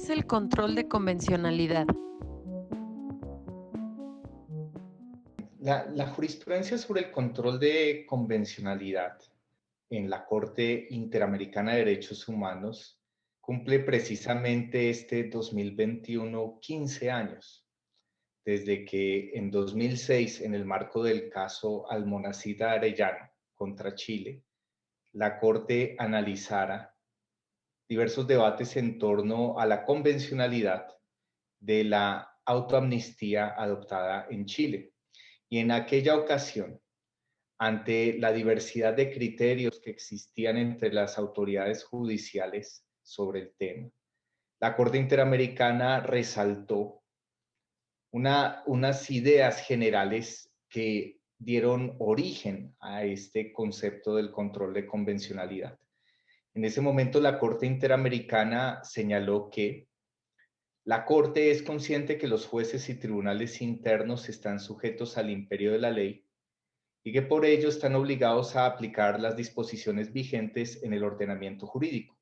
es el control de convencionalidad? La jurisprudencia sobre el control de convencionalidad en la Corte Interamericana de Derechos Humanos cumple precisamente este 2021 15 años, desde que en 2006, en el marco del caso Almonacid Arellano contra Chile, la Corte analizara diversos debates en torno a la convencionalidad de la autoamnistía adoptada en Chile. Y en aquella ocasión, ante la diversidad de criterios que existían entre las autoridades judiciales sobre el tema, la Corte Interamericana resaltó unas ideas generales que dieron origen a este concepto del control de convencionalidad. En ese momento, la Corte Interamericana señaló que la Corte es consciente que los jueces y tribunales internos están sujetos al imperio de la ley y que por ello están obligados a aplicar las disposiciones vigentes en el ordenamiento jurídico.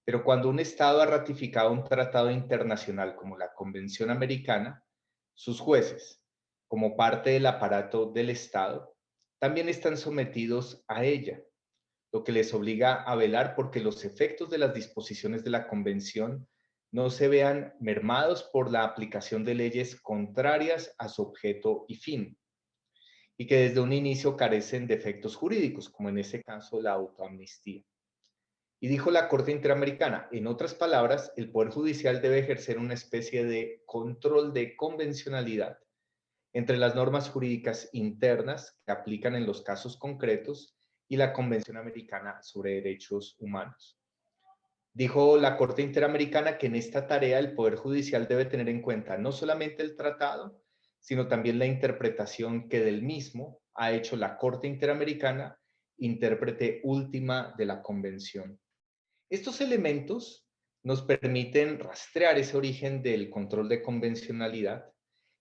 Pero cuando un Estado ha ratificado un tratado internacional como la Convención Americana, sus jueces, como parte del aparato del Estado, también están sometidos a ella, lo que les obliga a velar porque los efectos de las disposiciones de la Convención no se vean mermados por la aplicación de leyes contrarias a su objeto y fin, y que desde un inicio carecen de efectos jurídicos, como en ese caso la autoamnistía. Y dijo la Corte Interamericana, en otras palabras, el Poder Judicial debe ejercer una especie de control de convencionalidad entre las normas jurídicas internas que aplican en los casos concretos y la Convención Americana sobre Derechos Humanos. Dijo la Corte Interamericana que en esta tarea el Poder Judicial debe tener en cuenta no solamente el tratado, sino también la interpretación que del mismo ha hecho la Corte Interamericana, intérprete última de la Convención. Estos elementos nos permiten rastrear ese origen del control de convencionalidad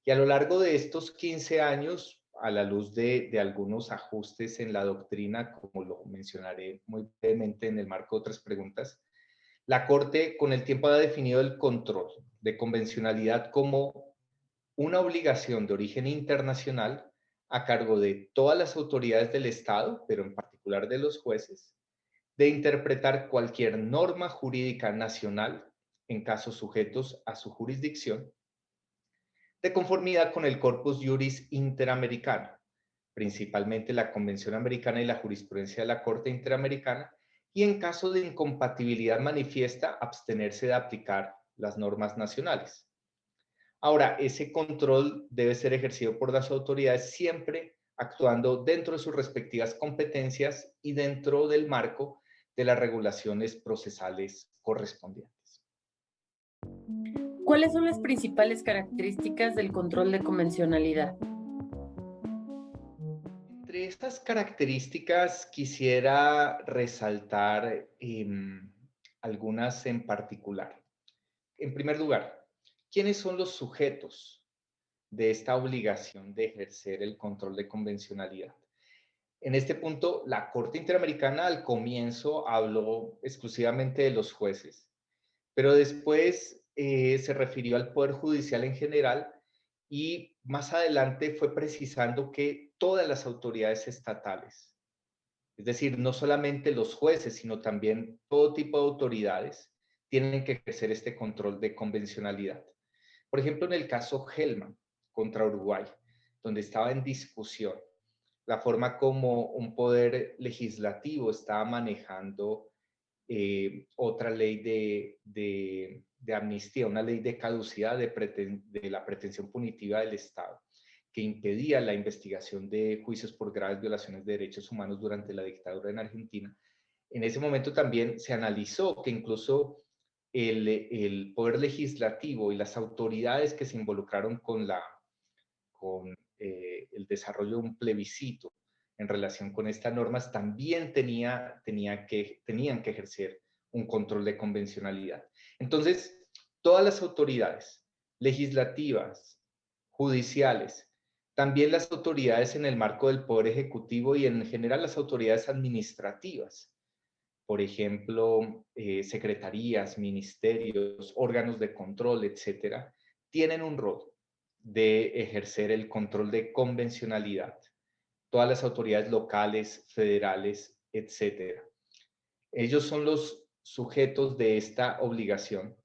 y a lo largo de estos 15 años, a la luz de algunos ajustes en la doctrina, como lo mencionaré muy brevemente en el marco de otras preguntas, la Corte con el tiempo ha definido el control de convencionalidad como una obligación de origen internacional a cargo de todas las autoridades del Estado, pero en particular de los jueces, de interpretar cualquier norma jurídica nacional en casos sujetos a su jurisdicción, de conformidad con el Corpus Juris Interamericano, principalmente la Convención Americana y la jurisprudencia de la Corte Interamericana, y en caso de incompatibilidad manifiesta, abstenerse de aplicar las normas nacionales. Ahora, ese control debe ser ejercido por las autoridades siempre actuando dentro de sus respectivas competencias y dentro del marco de las regulaciones procesales correspondientes. ¿Cuáles son las principales características del control de convencionalidad? Entre estas características quisiera resaltar algunas en particular. En primer lugar, ¿quiénes son los sujetos de esta obligación de ejercer el control de convencionalidad? En este punto, la Corte Interamericana al comienzo habló exclusivamente de los jueces, pero después se refirió al Poder Judicial en general y más adelante fue precisando que todas las autoridades estatales, es decir, no solamente los jueces, sino también todo tipo de autoridades, tienen que ejercer este control de convencionalidad. Por ejemplo, en el caso Hellman contra Uruguay, donde estaba en discusión la forma como un poder legislativo estaba manejando otra ley de amnistía, una ley de caducidad de la pretensión punitiva del Estado, que impedía la investigación de juicios por graves violaciones de derechos humanos durante la dictadura en Argentina. En ese momento también se analizó que incluso el poder legislativo y las autoridades que se involucraron con el desarrollo de un plebiscito en relación con estas normas también tenían que ejercer un control de convencionalidad. Entonces, todas las autoridades legislativas, judiciales, también las autoridades en el marco del Poder Ejecutivo y en general las autoridades administrativas por ejemplo, secretarías, ministerios, órganos de control, etcétera, tienen un rol de ejercer el control de convencionalidad. Todas las autoridades locales, federales, etcétera. Ellos son los sujetos de esta obligación.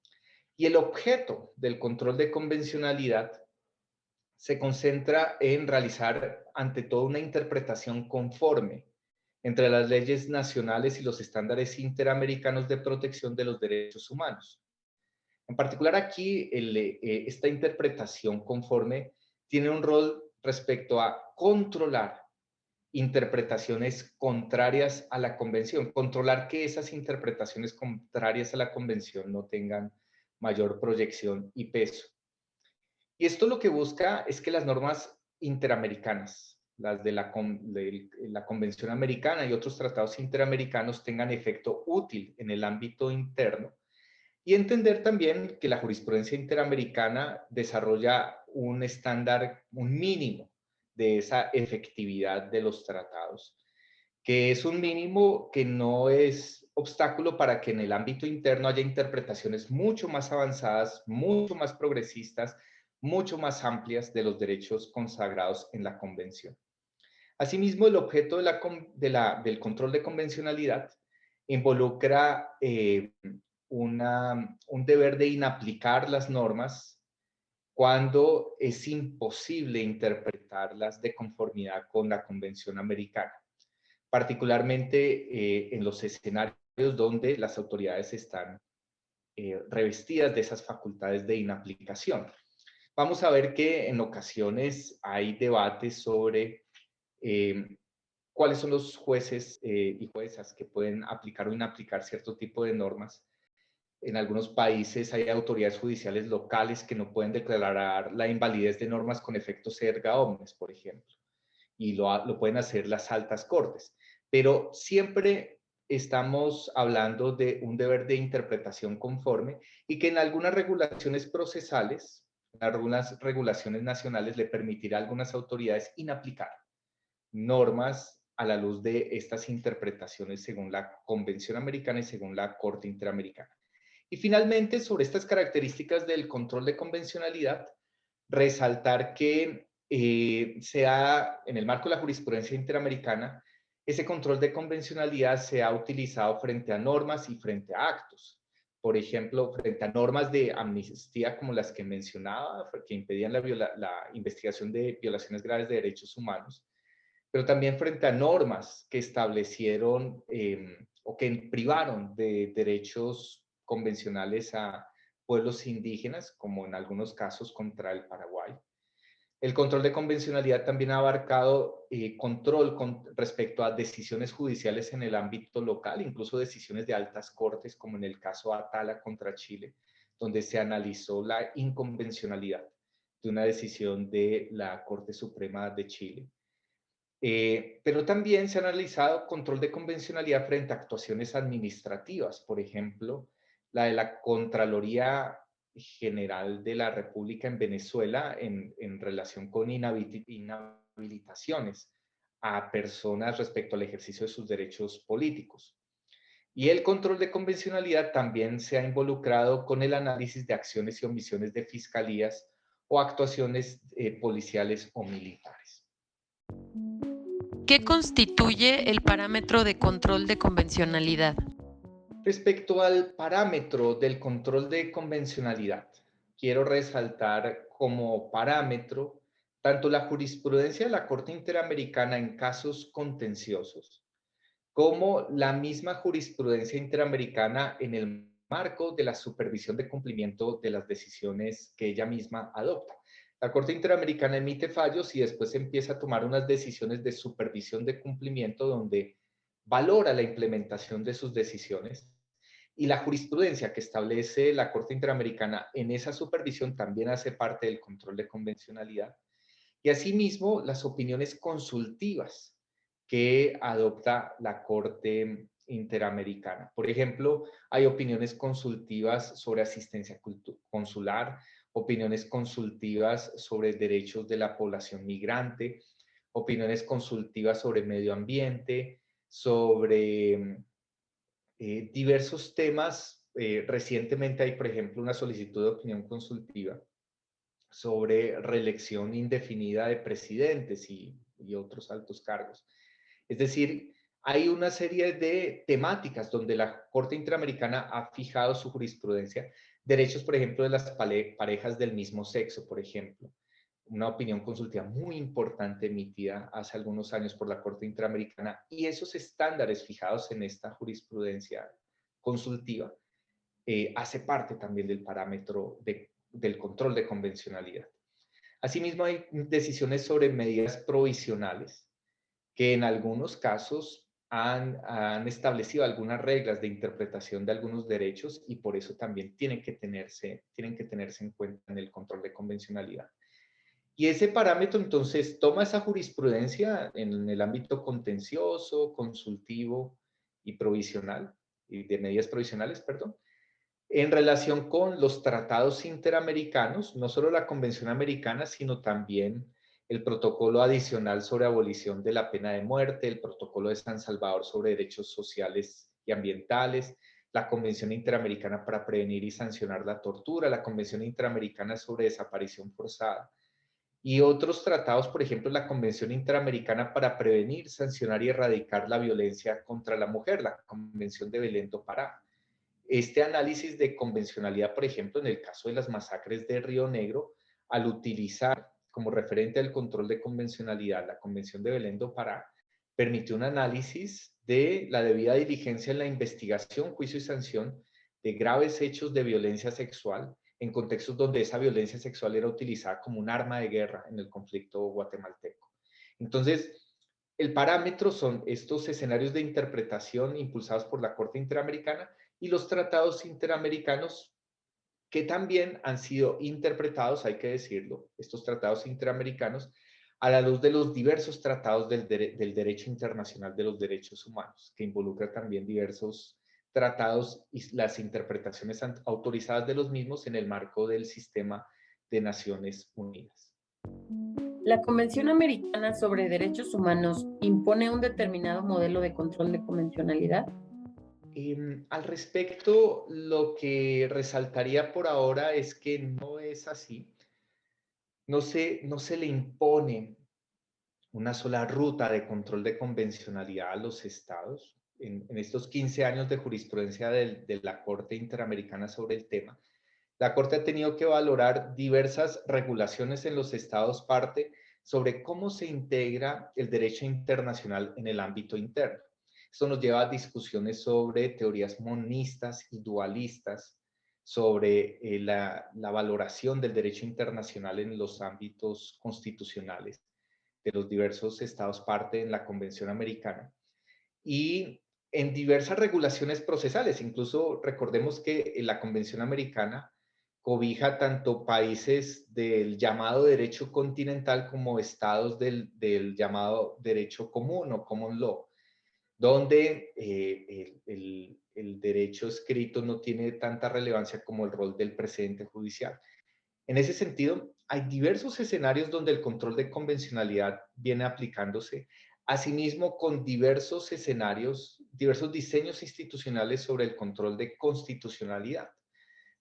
Y el objeto del control de convencionalidad se concentra en realizar, ante todo, una interpretación conforme entre las leyes nacionales y los estándares interamericanos de protección de los derechos humanos. En particular aquí, esta interpretación conforme tiene un rol respecto a controlar interpretaciones contrarias a la convención, controlar que esas interpretaciones contrarias a la convención no tengan mayor proyección y peso. Y esto lo que busca es que las normas interamericanas, las de la Convención Americana y otros tratados interamericanos tengan efecto útil en el ámbito interno y entender también que la jurisprudencia interamericana desarrolla un estándar, un mínimo de esa efectividad de los tratados, que es un mínimo que no es obstáculo para que en el ámbito interno haya interpretaciones mucho más avanzadas, mucho más progresistas, mucho más amplias de los derechos consagrados en la Convención. Asimismo, el objeto del control de convencionalidad involucra un deber de inaplicar las normas cuando es imposible interpretarlas de conformidad con la Convención Americana, particularmente en los escenarios donde las autoridades están revestidas de esas facultades de inaplicación. Vamos a ver que en ocasiones hay debates sobre cuáles son los jueces y juezas que pueden aplicar o inaplicar cierto tipo de normas. En algunos países hay autoridades judiciales locales que no pueden declarar la invalidez de normas con efectos erga omnes, por ejemplo, y lo pueden hacer las altas cortes. Pero siempre estamos hablando de un deber de interpretación conforme y que en algunas regulaciones procesales, en algunas regulaciones nacionales, le permitirá a algunas autoridades inaplicar normas a la luz de estas interpretaciones según la Convención Americana y según la Corte Interamericana. Y finalmente, sobre estas características del control de convencionalidad, resaltar que sea en el marco de la jurisprudencia interamericana, ese control de convencionalidad se ha utilizado frente a normas y frente a actos. Por ejemplo, frente a normas de amnistía como las que mencionaba, que impedían la investigación de violaciones graves de derechos humanos, pero también frente a normas que establecieron o que privaron de derechos convencionales a pueblos indígenas, como en algunos casos contra el Paraguay. El control de convencionalidad también ha abarcado control respecto a decisiones judiciales en el ámbito local, incluso decisiones de altas cortes, como en el caso Atala contra Chile, donde se analizó la inconvencionalidad de una decisión de la Corte Suprema de Chile. Pero también se ha analizado control de convencionalidad frente a actuaciones administrativas, por ejemplo, la de la Contraloría General de la República en Venezuela en relación con inhabilitaciones a personas respecto al ejercicio de sus derechos políticos. Y el control de convencionalidad también se ha involucrado con el análisis de acciones y omisiones de fiscalías o actuaciones policiales o militares. ¿Qué constituye el parámetro de control de convencionalidad? Respecto al parámetro del control de convencionalidad, quiero resaltar como parámetro tanto la jurisprudencia de la Corte Interamericana en casos contenciosos, como la misma jurisprudencia interamericana en el marco de la supervisión de cumplimiento de las decisiones que ella misma adopta. La Corte Interamericana emite fallos y después empieza a tomar unas decisiones de supervisión de cumplimiento donde valora la implementación de sus decisiones. Y la jurisprudencia que establece la Corte Interamericana en esa supervisión también hace parte del control de convencionalidad. Y asimismo, las opiniones consultivas que adopta la Corte Interamericana. Por ejemplo, hay opiniones consultivas sobre asistencia consular, opiniones consultivas sobre derechos de la población migrante, opiniones consultivas sobre medio ambiente, sobre diversos temas. Recientemente hay, por ejemplo, una solicitud de opinión consultiva sobre reelección indefinida de presidentes y otros altos cargos. Es decir, hay una serie de temáticas donde la Corte Interamericana ha fijado su jurisprudencia, derechos, por ejemplo, de las parejas del mismo sexo, por ejemplo. Una opinión consultiva muy importante emitida hace algunos años por la Corte Interamericana, y esos estándares fijados en esta jurisprudencia consultiva hace parte también del parámetro del control de convencionalidad. Asimismo, hay decisiones sobre medidas provisionales que en algunos casos han establecido algunas reglas de interpretación de algunos derechos, y por eso también tienen que tenerse en cuenta en el control de convencionalidad. Y ese parámetro entonces toma esa jurisprudencia en el ámbito contencioso, consultivo y provisional, y de medidas provisionales, perdón, en relación con los tratados interamericanos, no solo la Convención Americana, sino también el protocolo adicional sobre abolición de la pena de muerte, el protocolo de San Salvador sobre derechos sociales y ambientales, la Convención Interamericana para prevenir y sancionar la tortura, la Convención Interamericana sobre desaparición forzada y otros tratados, por ejemplo, la Convención Interamericana para prevenir, sancionar y erradicar la violencia contra la mujer, la Convención de Belén do Pará. Este análisis de convencionalidad, por ejemplo, en el caso de las masacres de Río Negro, al utilizar como referente al control de convencionalidad la Convención de Belén do Pará, permitió un análisis de la debida diligencia en la investigación, juicio y sanción de graves hechos de violencia sexual en contextos donde esa violencia sexual era utilizada como un arma de guerra en el conflicto guatemalteco. Entonces, el parámetro son estos escenarios de interpretación impulsados por la Corte Interamericana y los tratados interamericanos que también han sido interpretados, hay que decirlo, estos tratados interamericanos, a la luz de los diversos tratados del derecho internacional de los derechos humanos, que involucra también diversos tratados y las interpretaciones autorizadas de los mismos en el marco del sistema de Naciones Unidas. La Convención Americana sobre Derechos Humanos impone un determinado modelo de control de convencionalidad. Al respecto, lo que resaltaría por ahora es que no es así. No se le impone una sola ruta de control de convencionalidad a los estados. En estos 15 años de jurisprudencia de la Corte Interamericana sobre el tema, la Corte ha tenido que valorar diversas regulaciones en los estados parte sobre cómo se integra el derecho internacional en el ámbito interno. Esto nos lleva a discusiones sobre teorías monistas y dualistas, sobre la valoración del derecho internacional en los ámbitos constitucionales de los diversos estados parte en la Convención Americana y en diversas regulaciones procesales. Incluso recordemos que la Convención Americana cobija tanto países del llamado derecho continental como estados del llamado derecho común o common law, donde el derecho escrito no tiene tanta relevancia como el rol del precedente judicial. En ese sentido, hay diversos escenarios donde el control de convencionalidad viene aplicándose, asimismo con diversos escenarios, diversos diseños institucionales sobre el control de constitucionalidad.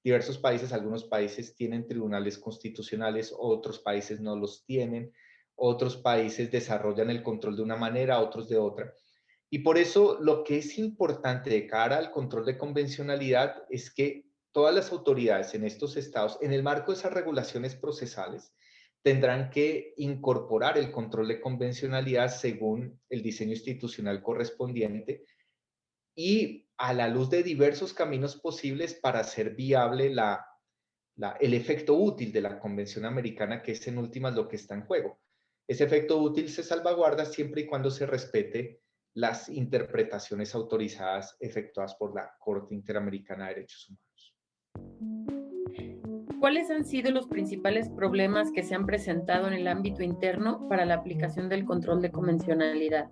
Diversos países, algunos países tienen tribunales constitucionales, otros países no los tienen, otros países desarrollan el control de una manera, otros de otra. Y por eso lo que es importante de cara al control de convencionalidad es que todas las autoridades en estos estados, en el marco de esas regulaciones procesales, tendrán que incorporar el control de convencionalidad según el diseño institucional correspondiente y a la luz de diversos caminos posibles para hacer viable el efecto útil de la Convención Americana, que es en últimas lo que está en juego. Ese efecto útil se salvaguarda siempre y cuando se respete las interpretaciones autorizadas efectuadas por la Corte Interamericana de Derechos Humanos. ¿Cuáles han sido los principales problemas que se han presentado en el ámbito interno para la aplicación del control de convencionalidad?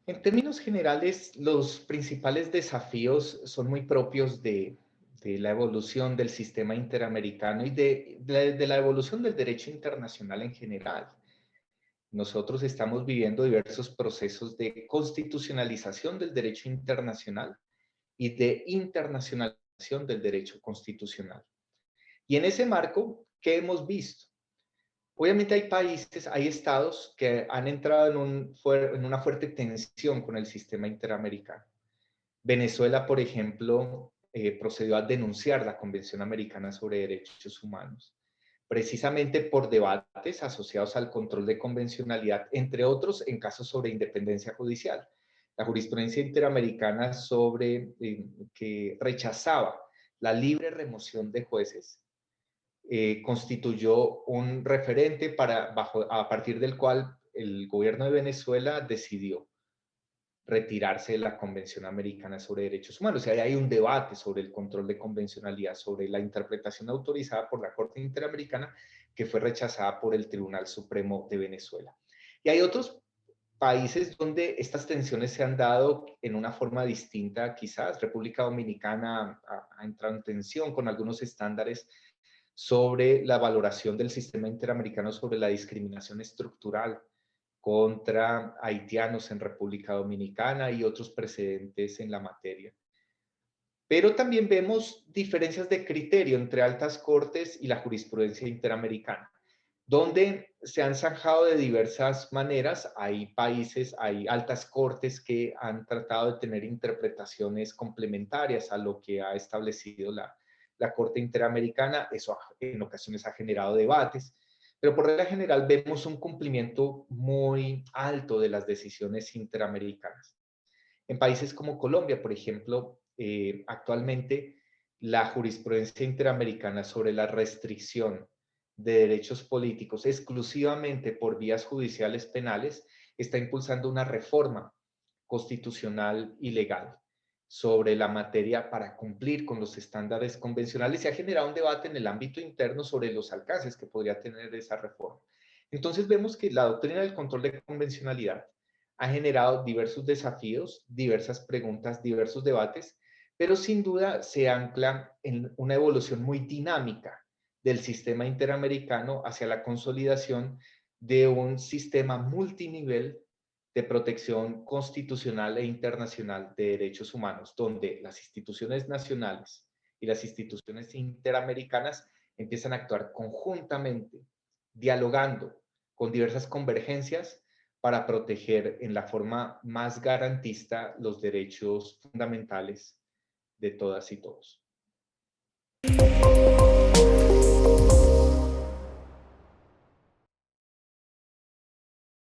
En términos generales, los principales desafíos son muy propios de la evolución del sistema interamericano y de la evolución del derecho internacional en general. nosotros estamos viviendo diversos procesos de constitucionalización del derecho internacional y de internacionalización del derecho constitucional. Y en ese marco, ¿qué hemos visto? Obviamente hay países, hay estados que han entrado en una fuerte tensión con el sistema interamericano. Venezuela, por ejemplo, procedió a denunciar la Convención Americana sobre Derechos Humanos, precisamente por debates asociados al control de convencionalidad, entre otros en casos sobre independencia judicial. La jurisprudencia interamericana que rechazaba la libre remoción de jueces constituyó un referente a partir del cual el gobierno de Venezuela decidió retirarse de la Convención Americana sobre Derechos Humanos. O sea, hay un debate sobre el control de convencionalidad, sobre la interpretación autorizada por la Corte Interamericana, que fue rechazada por el Tribunal Supremo de Venezuela. Y hay otros países donde estas tensiones se han dado en una forma distinta, quizás. República Dominicana ha entrado en tensión con algunos estándares sobre la valoración del sistema interamericano sobre la discriminación estructural contra haitianos en República Dominicana y otros precedentes en la materia. Pero también vemos diferencias de criterio entre altas cortes y la jurisprudencia interamericana, donde se han zanjado de diversas maneras. Hay países, hay altas cortes que han tratado de tener interpretaciones complementarias a lo que ha establecido la Corte Interamericana. Eso en ocasiones ha generado debates, pero por regla general vemos un cumplimiento muy alto de las decisiones interamericanas. En países como Colombia, por ejemplo, actualmente la jurisprudencia interamericana sobre la restricción de derechos políticos exclusivamente por vías judiciales penales está impulsando una reforma constitucional y legal sobre la materia para cumplir con los estándares convencionales. Se ha generado un debate en el ámbito interno sobre los alcances que podría tener esa reforma. Entonces vemos que la doctrina del control de convencionalidad ha generado diversos desafíos, diversas preguntas, diversos debates, pero sin duda se ancla en una evolución muy dinámica del sistema interamericano hacia la consolidación de un sistema multinivel de protección constitucional e internacional de derechos humanos, donde las instituciones nacionales y las instituciones interamericanas empiezan a actuar conjuntamente, dialogando con diversas convergencias para proteger en la forma más garantista los derechos fundamentales de todas y todos.